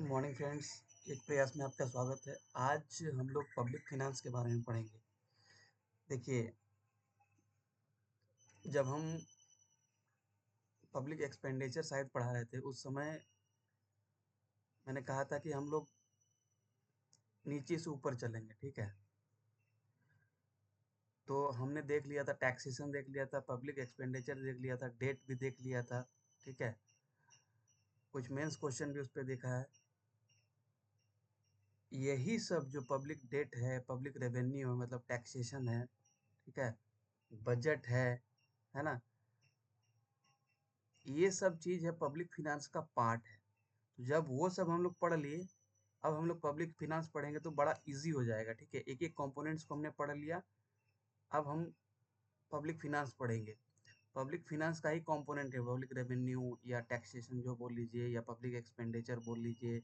Morning friends. एक प्रयास में आपका स्वागत है। आज हम लोग पब्लिक फिनांस के बारे में पढ़ेंगे। देखिए, जब हम पब्लिक एक्सपेंडिचर शायद पढ़ा रहे थे उस समय मैंने कहा था कि हम लोग नीचे से ऊपर चलेंगे। ठीक है, तो हमने देख लिया था, टैक्सेशन देख लिया था, पब्लिक एक्सपेंडिचर देख लिया था, डेट भी देख लिया था। ठीक है, कुछ मेंस क्वेश्चन भी उस पर देखा है। यही सब जो पब्लिक डेट है, पब्लिक रेवेन्यू है, मतलब टैक्सेशन है, ठीक है, बजट है ना, ये सब चीज है पब्लिक फिनांस का पार्ट है। तो जब वो सब हम लोग पढ़ लिए, अब हम लोग पब्लिक फिनांस पढ़ेंगे तो बड़ा इजी हो जाएगा। ठीक है, एक एक कंपोनेंट्स को हमने पढ़ लिया। अब हम पब्लिक फिनांस पढ़ेंगे। पब्लिक फिनांस का ही कंपोनेंट है पब्लिक रेवेन्यू या टैक्सेशन जो बोल लीजिए, या पब्लिक एक्सपेंडिचर बोल लीजिए।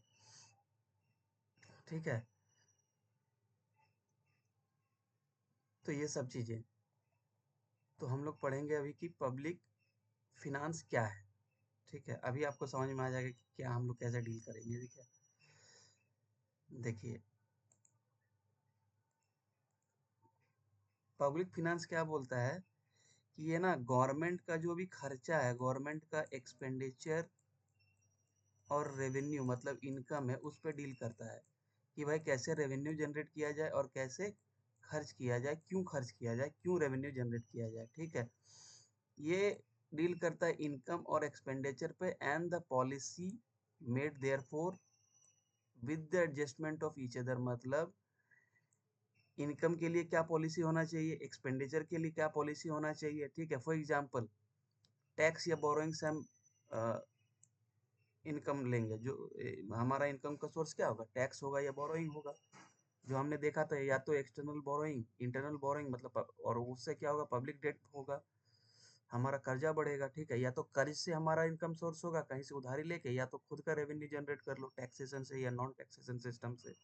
ठीक है, तो ये सब चीजें तो हम लोग पढ़ेंगे अभी कि पब्लिक फिनांस क्या है। ठीक है, अभी आपको समझ में आ जाएगा कि क्या हम लोग कैसे डील करेंगे। ठीक है, देखिए, पब्लिक फिनांस क्या बोलता है कि ये ना गवर्नमेंट का जो भी खर्चा है, गवर्नमेंट का एक्सपेंडिचर और रेवेन्यू मतलब इनकम है, उस पर डील करता है कि भाई कैसे रेवेन्यू जनरेट किया जाए और कैसे खर्च किया जाए, क्यों खर्च किया जाए, क्यों रेवेन्यू जनरेट किया जाए। ठीक है, ये डील करता है इनकम और एक्सपेंडिचर पे and the policy made therefore with the adjustment of each other. मतलब इनकम के लिए क्या पॉलिसी होना चाहिए, एक्सपेंडिचर के लिए क्या पॉलिसी होना चाहिए। ठीक है, फॉर एग्जाम्पल टैक्स या बोरोइंग से हम इनकम लेंगे। जो हमारा इनकम का सोर्स क्या होगा, टैक्स होगा या बोरोइंग होगा। जो हमने देखा था, या तो एक्सटर्नल बोरोइंग, इंटरनल बोरोइंग, मतलब और उससे क्या होगा, पब्लिक डेट होगा, हमारा कर्जा बढ़ेगा। ठीक है, या तो कर्ज से हमारा इनकम सोर्स होगा, कहीं से उधारी लेके, या तो खुद का रेवेन्यू जनरेट कर लो टैक्सेशन से या नॉन टैक्सेशन सिस्टम से,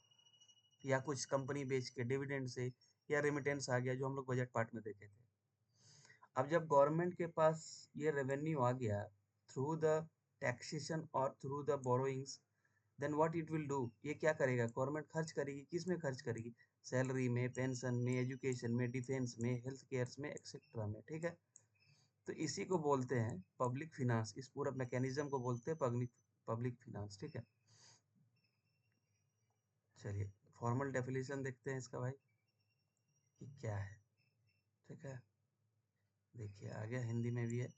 या कुछ कंपनी बेच के डिविडेंड से, या रेमिटेंस आ गया जो हम लोग बजट पार्ट में देखे थे। अब जब गवर्नमेंट के पास ये रेवेन्यू आ गया थ्रू द टैक्सेशन और through the borrowings, then what it will do, ये क्या करेगा, गवर्नमेंट खर्च करेगी। किस में खर्च करेगी, सैलरी में, पेंशन में, एजुकेशन में, डिफेंस में, हेल्थ केयर में, एक्सेट्रा में। ठीक है, तो इसी को बोलते हैं पब्लिक फिनांस। इस पूरा मैकेनिज्म को बोलते हैं पब्लिक पब्लिक फिनांस। ठीक है, चलिए फॉर्मल डेफिनेशन देखते हैं इसका भाई कि क्या है। ठीक है, देखिए आ गया, हिंदी में भी है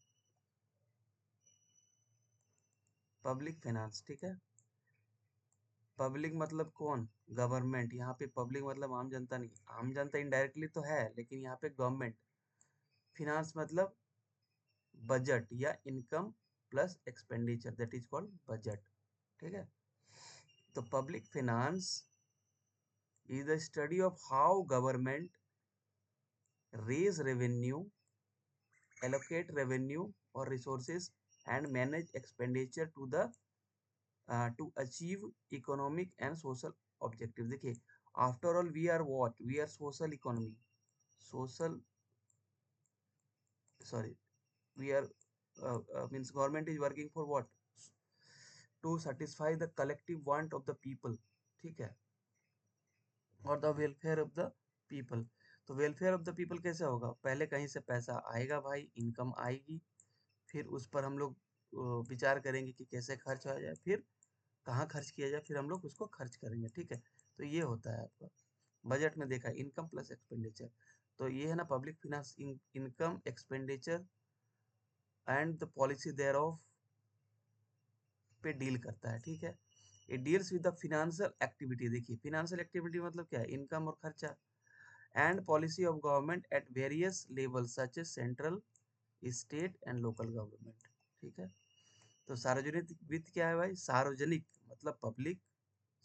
पब्लिक फाइनेंस। ठीक है, पब्लिक मतलब कौन, गवर्नमेंट। यहाँ पे पब्लिक मतलब आम जनता नहीं, आम जनता इनडायरेक्टली तो है, लेकिन यहाँ पे गवर्नमेंट। फिनांस मतलब बजट या income plus expenditure, that is called budget. ठीक है, तो public finance is the study of how government raise revenue, allocate revenue or resources, and manage expenditure to achieve economic and social objectives. देखिए, after all we are what, we are social economy, social, sorry, we are means government is working for what, to satisfy the collective want of the people. ठीक है, और the welfare of the people. तो welfare of the people कैसे होगा, पहले कहीं से पैसा आएगा भाई, इनकम आएगी, फिर उस पर हम लोग विचार करेंगे कि कैसे खर्च हो जाए, फिर कहाँ खर्च किया जाए, फिर हम लोग उसको खर्च करेंगे। ठीक है, तो ये होता है आपका बजट में देखा, इनकम प्लस एक्सपेंडिचर। तो ये है ना public finance, income, expenditure and the policy there of पे डील करता है। ठीक है, ये deals with the financial activity. देखिए, फिनेंशियल एक्टिविटी मतलब क्या है, इनकम और खर्चा, and policy of government at various level such as central, state and local government. ठीक है, तो सार्वजनिक वित्त क्या है भाई, सार्वजनिक मतलब पब्लिक,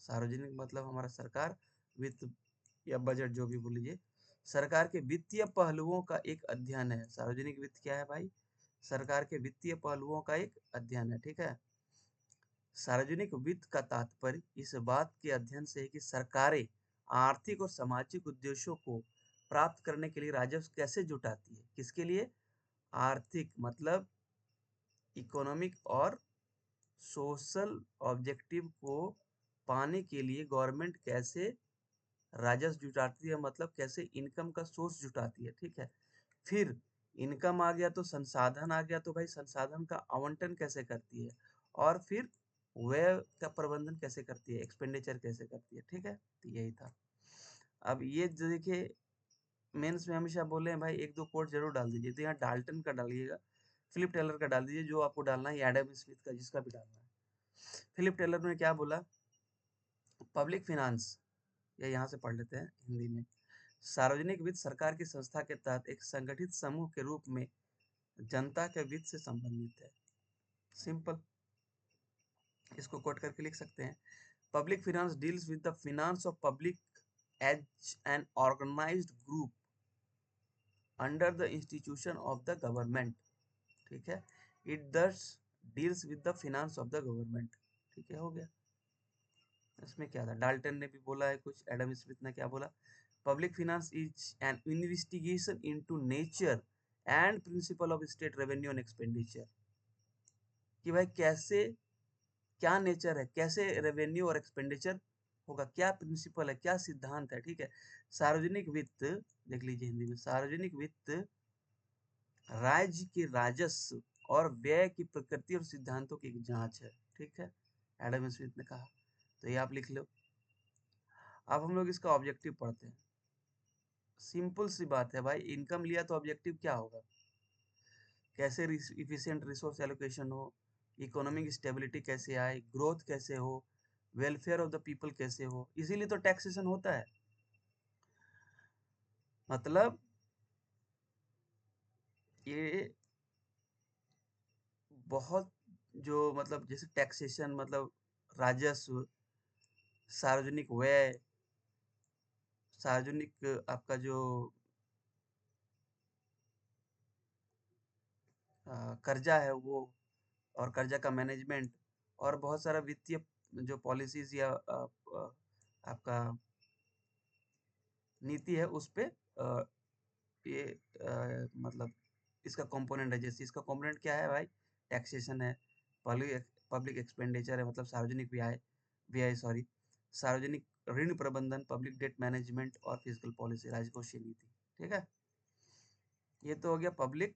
सार्वजनिक मतलब हमारा सरकार, वित्त या बजट जो भी बोल लीजिए, सरकार के वित्तीय पहलुओं का एक अध्ययन है। सार्वजनिक वित्त क्या है भाई, सरकार के वित्तीय पहलुओं का एक अध्ययन है। ठीक है, सार्वजनिक वित्त का तात्पर्य इस बात के अध्ययन से है कि सरकारें आर्थिक और सामाजिक उद्देश्यों को प्राप्त करने के लिए राजस्व कैसे जुटाती है, किसके लिए, आर्थिक मतलब इकोनॉमिक और सोशल ऑब्जेक्टिव को पाने के लिए गवर्नमेंट कैसे राजस्व जुटाती है, मतलब कैसे इनकम का सोर्स जुटाती है, ठीक है। फिर इनकम आ गया तो संसाधन आ गया, तो भाई संसाधन का आवंटन कैसे करती है, और फिर व्यय का प्रबंधन कैसे करती है, एक्सपेंडिचर कैसे करती है, ठीक है। तो यही था। अब ये जो देखिए, मेंस में हमेशा बोले हैं भाई एक दो कोट जरूर डाल दीजिए, तो यहाँ डाल्टन का डालिएगा, फिलिप टेलर का डाल दीजिए, जो आपको डालना है, या एडम स्मिथ का, जिसका भी डालना है। फिलिप टेलर ने क्या बोला, पब्लिक फिनांस, या यहाँ से पढ़ लेते हैं हिंदी में, सार्वजनिक वित्त सरकार की संस्था के तहत एक संगठित समूह के रूप में जनता के वित्त से संबंधित है। सिंपल, इसको कोट करके लिख सकते हैं, public finance deals with the finance of public as an organized group under the institution of the government, ठीक है। It thus deals with the finance of the government, ठीक है, हो गया। इसमें क्या था, डाल्टन ने भी बोला है कुछ, एडम स्मिथ ने क्या बोला, public finance is an investigation into nature and principle of state revenue and expenditure, कि भाई कैसे, क्या नेचर है, कैसे रेवेन्यू और एक्सपेंडिचर होगा, क्या प्रिंसिपल है, क्या सिद्धांत है, ठीक है। सार्वजनिक वित्त, देख लीजिए हिंदी में, सार्वजनिक वित्त राज्य के राजस्व और व्यय की प्रकृति और सिद्धांतों की एक जांच है, ठीक है, एडम स्मिथ ने कहा। तो ये आप लिख लो। अब हम लोग इसका ऑब्जेक्टिव पढ़ते हैं। सिंपल सी बात है भाई, इनकम लिया तो ऑब्जेक्टिव क्या होगा, कैसे इफिशिएंट रिसोर्स एलोकेशन हो, इकोनॉमिक स्टेबिलिटी कैसे आए, ग्रोथ कैसे हो, वेलफेयर ऑफ द पीपल कैसे हो, इसीलिए तो टैक्सेशन होता है। मतलब ये बहुत, जो मतलब जैसे टैक्सेशन मतलब राजस्व, सार्वजनिक व्यय, सार्वजनिक आपका जो कर्जा है वो, और कर्जा का मैनेजमेंट, और बहुत सारा वित्तीय जो पॉलिसीज या आपका नीति है उस पे ये मतलब इसका कंपोनेंट है। जैसे इसका कंपोनेंट क्या है भाई, टैक्सेशन है, पब्लिक पब्लिक एक्सपेंडिचर है, मतलब सार्वजनिक व्यय, व्यय सॉरी, सार्वजनिक ऋण प्रबंधन, पब्लिक डेट मैनेजमेंट, और फिजिकल पॉलिसी, राजकोषीय नीति, ठीक है। ये तो हो गया पब्लिक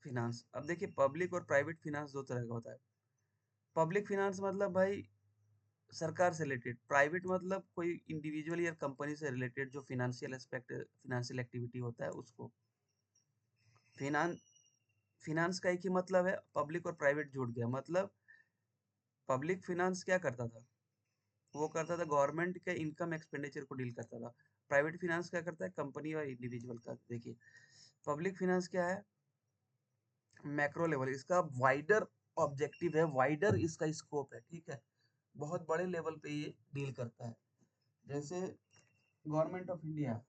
फिनांस। अब देखिए, पब्लिक और प्राइवेट फिनांस दो तरह का होता है। पब्लिक फिनांस मतलब भाई सरकार से रिलेटेड, प्राइवेट मतलब कोई इंडिविजुअल या कंपनी से रिलेटेड जो फिनेंशियल एस्पेक्ट, फिनेंशियल एक्टिविटी होता है उसको। फिनांस, फिनांस का एक ही मतलब है, पब्लिक और प्राइवेट जुड़ गया, मतलब पब्लिक फिनांस क्या करता था, वो करता था गवर्नमेंट के इनकम एक्सपेंडिचर को डील करता था। प्राइवेट फिनांस क्या करता है, कंपनी और इंडिविजुअल का। देखिए, पब्लिक फिनांस क्या है, मैक्रो लेवल, इसका वाइडर ऑब्जेक्टिव है, वाइडर इसका स्कोप है, ठीक है, बहुत बड़े लेवल पे ये डील करता है। जैसे गवर्नमेंट ऑफ इंडिया,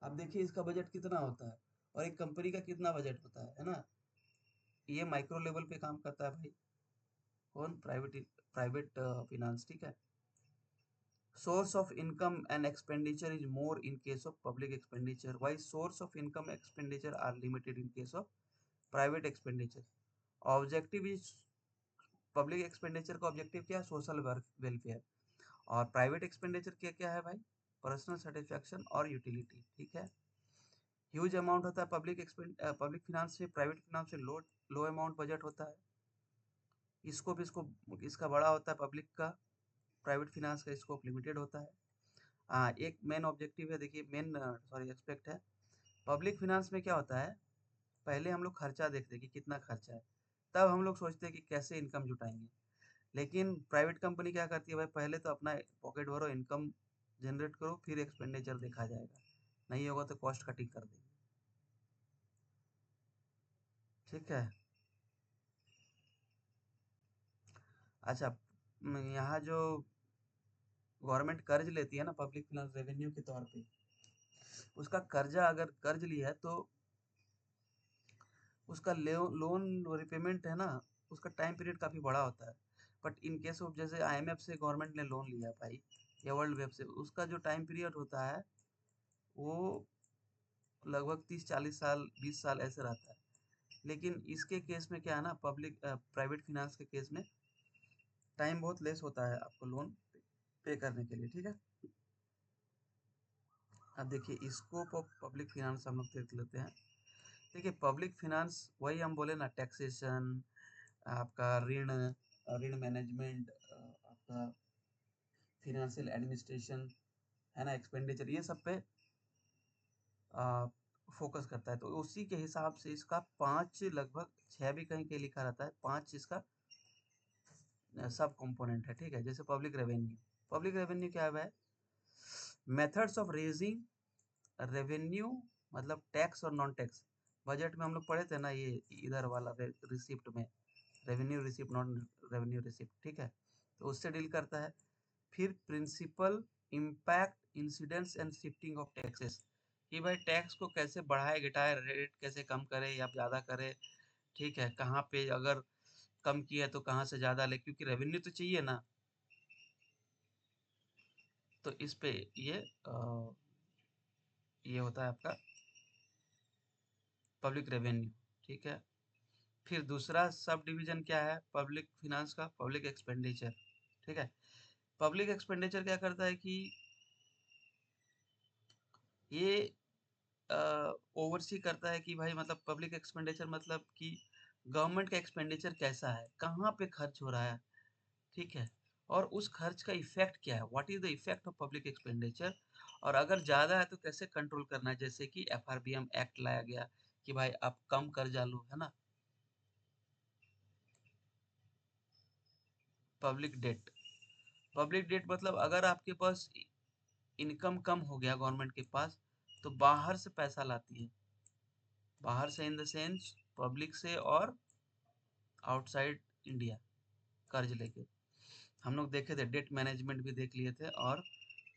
अब देखिए इसका बजट कितना होता है, और एक कंपनी का कितना बजट होता है ना। ये माइक्रो लेवल पे काम करता है भाई, कौन, प्राइवेट, प्राइवेट फिनांस, ठीक है। Source of income and expenditure is more in case of public expenditure, why source of income expenditure are limited in case of private expenditure. Objective is, public expenditure का objective क्या है, social welfare, और private expenditure क्या क्या है भाई, personal satisfaction और utility, ठीक है। ह्यूज अमाउंट होता है पब्लिक फिनांस से, प्राइवेट फिनांस से लो, लो अमाउंट बजट होता है। इसको इसका बड़ा होता है पब्लिक का, प्राइवेट फिनांस का स्कोप लिमिटेड होता है। एक मेन ऑब्जेक्टिव है, देखिए मेन सॉरी एक्सपेक्ट है, पब्लिक फिनांस में क्या होता है, पहले हम लोग खर्चा देखते हैं कि कितना खर्चा है, तब हम लोग सोचते हैं कि कैसे इनकम जुटाएंगे। लेकिन प्राइवेट कंपनी क्या करती है भाई, पहले तो अपना पॉकेट भरो, इनकम जनरेट करो, फिर एक्सपेंडिचर देखा जाएगा, नहीं होगा तो कॉस्ट कटिंग कर देंगे, ठीक है। अच्छा, यहाँ जो गवर्नमेंट कर्ज लेती है ना पब्लिक फिनांस रेवेन्यू के तौर पे, उसका कर्जा अगर कर्ज लिया है तो उसका लोन रिपेमेंट है ना, उसका टाइम पीरियड काफ़ी बड़ा होता है। बट इन केस ऑफ जैसे आईएमएफ से गवर्नमेंट ने लोन लिया है भाई, या वर्ल्ड बैंक से, उसका जो टाइम पीरियड होता है वो लगभग 30-40 साल, 20 साल ऐसे रहता है। लेकिन इसके केस में क्या है ना, पब्लिक प्राइवेट फिनांस के केस में टाइम बहुत लेस होता है आपको लोन पे करने के लिए, ठीक है। अब देखिए स्कोप ऑफ पब्लिक फिनांस हम लोग देख लेते हैं। देखिए पब्लिक फिनांस वही हम बोले ना, टैक्सेशन, आपका ऋण, ऋण मैनेजमेंट, आपका फिनेंशियल एडमिनिस्ट्रेशन, है ना, एक्सपेंडिचर, ये सब पे फोकस करता है। तो उसी के हिसाब से इसका 5 लगभग 6 भी कहीं कहीं लिखा रहता है, 5 इसका सब कंपोनेंट है, ठीक है। जैसे पब्लिक रेवेन्यू, पब्लिक रेवेन्यू क्या है? मेथड्स ऑफ रेजिंग रेवेन्यू, मतलब टैक्स और नॉन टैक्स। बजट में हम लोग पढ़े थे ना ये इधर वाला रिसिप्ट में, revenue receipt, non revenue receipt, ठीक है। तो उससे डील करता है। फिर principal, impact, incidents and shifting of taxes, कि भाई टैक्स को कैसे बढ़ाए घटाए, रेट कैसे कम करे या ज़्यादा करे, ठीक है। कहाँ पे अगर कम किया तो कहाँ से ज़्यादा ले, क्योंकि रेवेन्यू तो चाहिए ना। तो इस पे ये होता है आपका पब्लिक रेवेन्यू, ठीक है। फिर दूसरा सब डिवीजन क्या है पब्लिक फिनांस का? पब्लिक एक्सपेंडिचर, ठीक है। पब्लिक एक्सपेंडिचर क्या करता है कि ये ओवरसी करता है कि भाई, मतलब पब्लिक एक्सपेंडिचर मतलब कि गवर्नमेंट का एक्सपेंडिचर कैसा है, कहाँ पे खर्च हो रहा है, ठीक है। और उस खर्च का इफेक्ट क्या है, what is the effect of public expenditure. और अगर ज़्यादा है तो कैसे कंट्रोल करना है, जैसे कि एफआरबीएम एक्ट लाया गया कि भाई आप कम कर्जा लो, है ना। पब्लिक डेट, पब्लिक डेट मतलब अगर आपके पास इनकम कम हो गया गवर्नमेंट के पास, तो बाहर से पैसा लाती है। बाहर से इन द सेंस पब्लिक से और आउटसाइड इंडिया, कर्ज लेके। हम लोग देखे थे डेट मैनेजमेंट भी देख लिए थे, और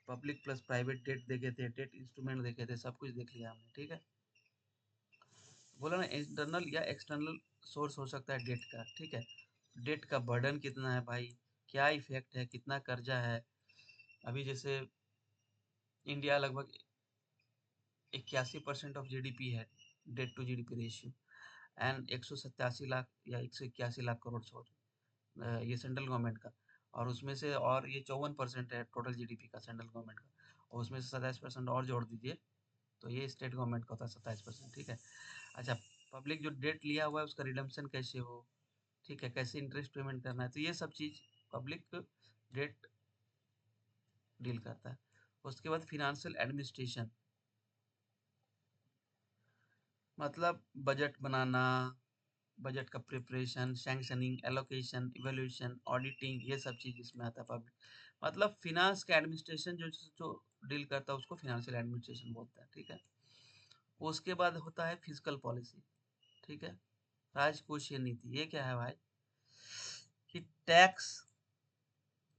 पब्लिक प्लस प्राइवेट डेट देखे थे, डेट इंस्ट्रूमेंट देखे थे, सब कुछ देख लिया हमने, ठीक है। बोला ना इंटरनल या एक्सटर्नल सोर्स हो सकता है डेट का, ठीक है। डेट का बर्डन कितना है भाई, क्या इफेक्ट है, कितना कर्जा है। अभी जैसे इंडिया लगभग 81% ऑफ जीडीपी है, debt to GDP ratio, and 187 lakh या 181 लाख करोड़, सॉरी, ये सेंट्रल गवर्नमेंट का। और उसमें से और ये 54% है टोटल जीडीपी का सेंट्रल गवर्नमेंट का, और उसमें से 27% और जोड़ दीजिए तो ये स्टेट गवर्नमेंट का होता है 27%, ठीक है। अच्छा, पब्लिक जो डेट लिया हुआ है उसका रिडम्पशन कैसे हो, ठीक है, कैसे इंटरेस्ट पेमेंट करना है, तो ये सब चीज़ पब्लिक डेट डील करता है। उसके बाद फिनेंशियल एडमिनिस्ट्रेशन, मतलब बजट बनाना, बजट का preparation, sanctioning, allocation, evaluation, auditing, ये सब चीज़ इसमें आता है पब्लिक। मतलब फिनांस का एडमिनिस्ट्रेशन जो जो डील करता है उसको फिनेंशियल एडमिनिस्ट्रेशन बोलता है, ठीक है। उसके बाद होता है फिजिकल पॉलिसी, ठीक है, राजकोषीय नीति। ये क्या है भाई, कि टैक्स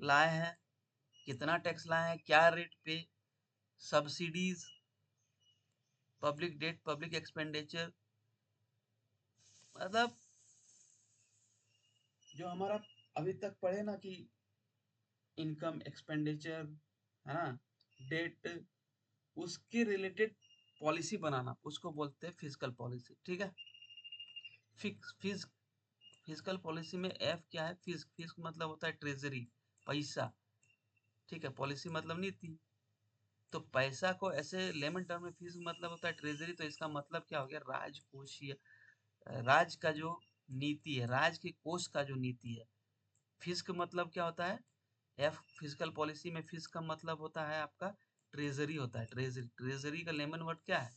लाए हैं, कितना टैक्स लाए हैं, क्या रेट पे, subsidies, public debt, public expenditure, मतलब जो हमारा अभी तक पढ़े ना कि इनकम, एक्सपेंडिचर, है ना, डेट, उसके रिलेटेड पॉलिसी बनाना, उसको बोलते हैं फिजिकल पॉलिसी, ठीक है। फिक्स फिज फिजिकल पॉलिसी में एफ क्या है, फिज मतलब होता है ट्रेजरी, पैसा, ठीक है। पॉलिसी मतलब नीति। तो पैसा को ऐसे लेमन टर्म में फीस मतलब होता है ट्रेजरी, तो इसका मतलब क्या हो गया, राजकोषीय, राज का जो नीति है, राज के कोष का जो नीति है। फीस का मतलब क्या होता है, एफ फिजिकल पॉलिसी में फीस का मतलब होता है आपका ट्रेजरी होता है, ट्रेजरी, ट्रेजरी का लेमन वर्ड क्या है,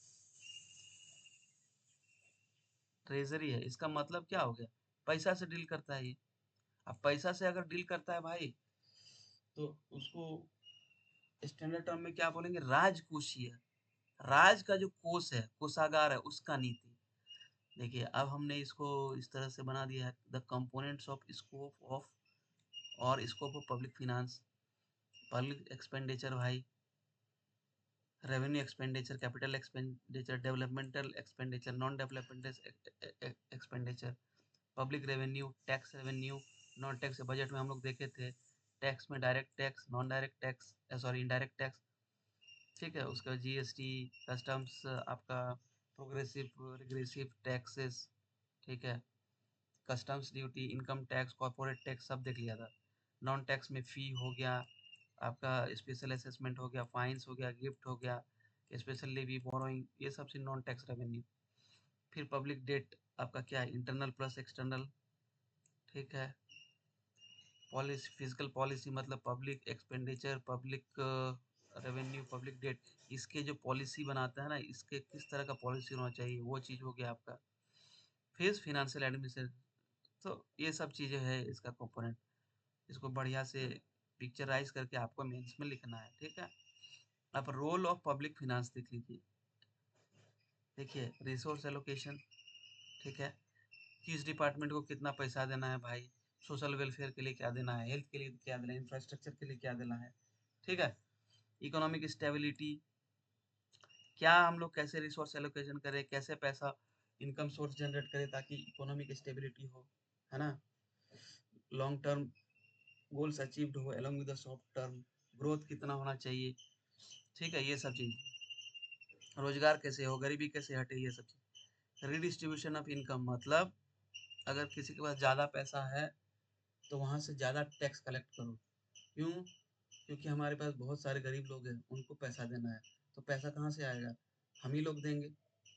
ट्रेजरी है। इसका मतलब क्या हो गया, पैसा से डील करता है ये। अब पैसा से अगर डील करता है भाई, तो उसको स्टैंडर्ड टर्म में क्या बोलेंगे, राजकोषीय, राज का जो कोष है, कोषागार है, उसका नीति। देखिए अब हमने इसको इस तरह से बना दिया है, the components of scope of, और scope of public finance. Public expenditure भाई, revenue expenditure, capital expenditure, developmental expenditure, non developmental expenditure, public revenue, tax revenue, non tax. Budget में हम लोग देखे थे, टैक्स में direct tax, non direct tax, sorry indirect tax, ठीक है। उसका जीएसटी, कस्टम्स, आपका प्रोग्रेसिव रिग्रेसिव टैक्सेस, ठीक है, customs duty, income tax, corporate tax, सब देख लिया था। नॉन टैक्स में फ़ी हो गया, आपका स्पेशल असेसमेंट हो गया, फाइन्स हो गया, गिफ्ट हो गया, स्पेशल लेवी, बोरोइंग, ये सब चीज़ नॉन टैक्स रेवेन्यू। फिर पब्लिक डेट आपका क्या है, इंटरनल प्लस एक्सटर्नल, ठीक है। पॉलिसी, फिजिकल पॉलिसी मतलब public expenditure, public revenue, public debt, इसके जो पॉलिसी बनाता है ना, इसके किस तरह का पॉलिसी होना चाहिए, वो चीज़ हो गया आपका। फिर फिनेंशियल एडमिनिस्ट्रेशन, तो ये सब चीज़ें हैं इसका कंपोनेंट। इसको बढ़िया से पिक्चराइज करके आपको मेंस में लिखना है, ठीक है। अब रोल ऑफ पब्लिक फिनांस देख लीजिए। देखिए रिसोर्स एलोकेशन, ठीक है, किस डिपार्टमेंट को कितना पैसा देना है भाई, सोशल वेलफेयर के लिए क्या देना है, हेल्थ के लिए क्या देना है, इंफ्रास्ट्रक्चर के लिए क्या देना है, ठीक है। इकोनॉमिक स्टेबिलिटी, क्या हम लोग कैसे रिसोर्स एलोकेशन करें, कैसे पैसा इनकम सोर्स जनरेट करें ताकि इकोनॉमिक स्टेबिलिटी हो, है ना। लॉन्ग टर्म गोल्स अचीव्ड हो along with the short term, growth कितना होना चाहिए, ठीक है, ये सब चीज। रोजगार कैसे हो, गरीबी कैसे हटे, ये सब चीज। रिडिस्ट्रीब्यूशन ऑफ इनकम मतलब अगर किसी के पास ज़्यादा पैसा है तो वहाँ से ज़्यादा टैक्स कलेक्ट करो। क्यों? क्योंकि हमारे पास बहुत सारे गरीब लोग हैं, उनको पैसा देना है, तो पैसा कहाँ से आएगा, हम ही लोग देंगे।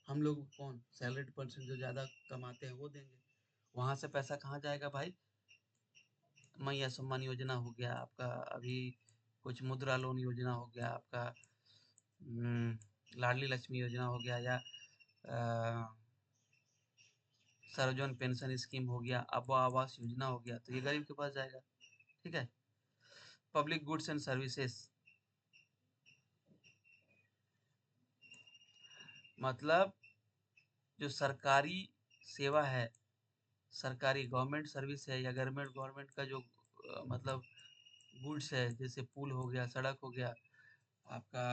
हम लोग कौन, सैलरीड पर्सन जो ज़्यादा कमाते हैं वो देंगे। वहाँ से पैसा कहाँ जाएगा भाई, मैया सम्मान योजना हो गया आपका, अभी कुछ मुद्रा लोन योजना हो गया आपका, लाडली लक्ष्मी योजना हो गया, या सर्वजन पेंशन स्कीम हो गया, अबा आवास योजना हो गया, तो ये गरीब के पास जाएगा, ठीक है। पब्लिक गुड्स एंड सर्विसेज मतलब जो सरकारी सेवा है, सरकारी गवर्नमेंट सर्विस है, या गवर्नमेंट गवर्नमेंट का जो मतलब गुड्स है, जैसे पुल हो गया, सड़क हो गया, आपका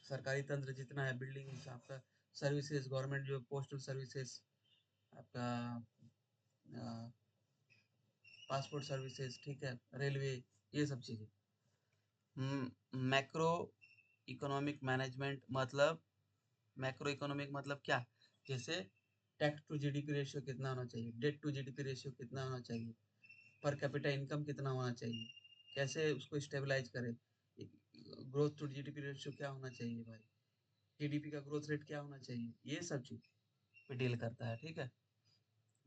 सरकारी तंत्र जितना है, बिल्डिंग आपका, सर्विसेज गवर्नमेंट जो पोस्टल सर्विसेज आपका, पासपोर्ट सर्विसेज, ठीक है, रेलवे, ये सब चीज़ें। मैक्रो इकोनॉमिक मैनेजमेंट मतलब, मैक्रो इकोनॉमिक मतलब क्या, जैसे टैक्स टू जीडीपी रेशियो कितना होना चाहिए, डेट टू जीडीपी रेशियो कितना होना चाहिए, पर कैपिटा इनकम कितना होना चाहिए, कैसे उसको स्टेबलाइज करें, ग्रोथ टू जीडीपी रेशियो क्या होना चाहिए भाई, जीडीपी का ग्रोथ रेट क्या होना चाहिए, ये सब चीज पे डील करता है, ठीक है।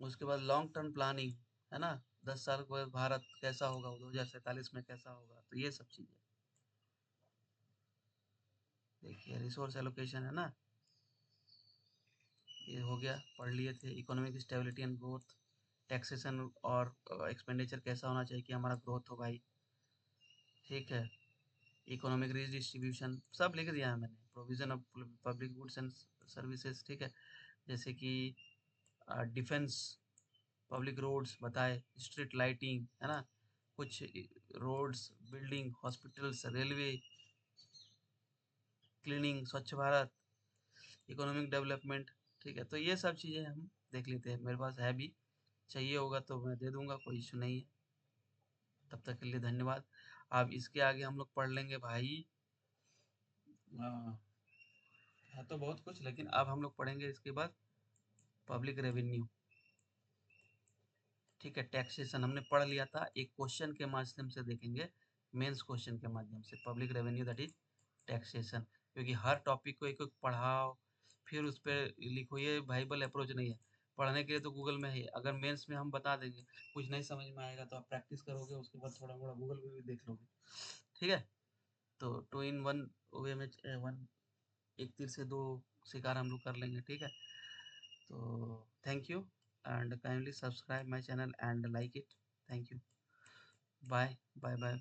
उसके बाद लॉन्ग टर्म प्लानिंग, है ना, 10 साल के बाद भारत कैसा होगा, 2047 में कैसा होगा, तो ये सब चीजें। देखिए रिसोर्स एलोकेशन है ना, ये हो गया, पढ़ लिए थे। Economic stability and growth, taxation और एक्सपेंडिचर कैसा होना चाहिए कि हमारा ग्रोथ हो भाई, ठीक है। इकोनॉमिक रिडिस्ट्रीब्यूशन सब लिख दिया है मैंने। Provision of public goods and services, ठीक है, जैसे कि डिफेंस, पब्लिक रोड्स बताए, स्ट्रीट लाइटिंग, है ना, कुछ roads, building, hospitals, railway, cleaning, Swachh Bharat, economic development, ठीक है। तो ये सब चीज़ें हम देख लेते हैं, मेरे पास है भी, चाहिए होगा तो मैं दे दूंगा, कोई इशू नहीं है। तब तक के लिए धन्यवाद। अब इसके आगे हम लोग पढ़ लेंगे भाई, है तो बहुत कुछ, लेकिन अब हम लोग पढ़ेंगे इसके बाद पब्लिक रेवेन्यू, ठीक है। टैक्सेशन हमने पढ़ लिया था, एक क्वेश्चन के माध्यम से देखेंगे, मेंस क्वेश्चन के माध्यम से, public revenue that is taxation. क्योंकि हर टॉपिक को एक एक पढ़ाओ फिर उस पर लिखो, ये वाइबल अप्रोच नहीं है। पढ़ने के लिए तो गूगल में है, अगर मेंस में हम बता देंगे, कुछ नहीं समझ में आएगा तो आप प्रैक्टिस करोगे, उसके बाद थोड़ा मोड़ा गूगल पे भी देख लोगे, ठीक है। तो टू इन वन वे में वन, एक तीर से दो शिकार हम लोग कर लेंगे, ठीक है। तो thank you and kindly subscribe my channel and like it. Thank you. Bye. Bye bye.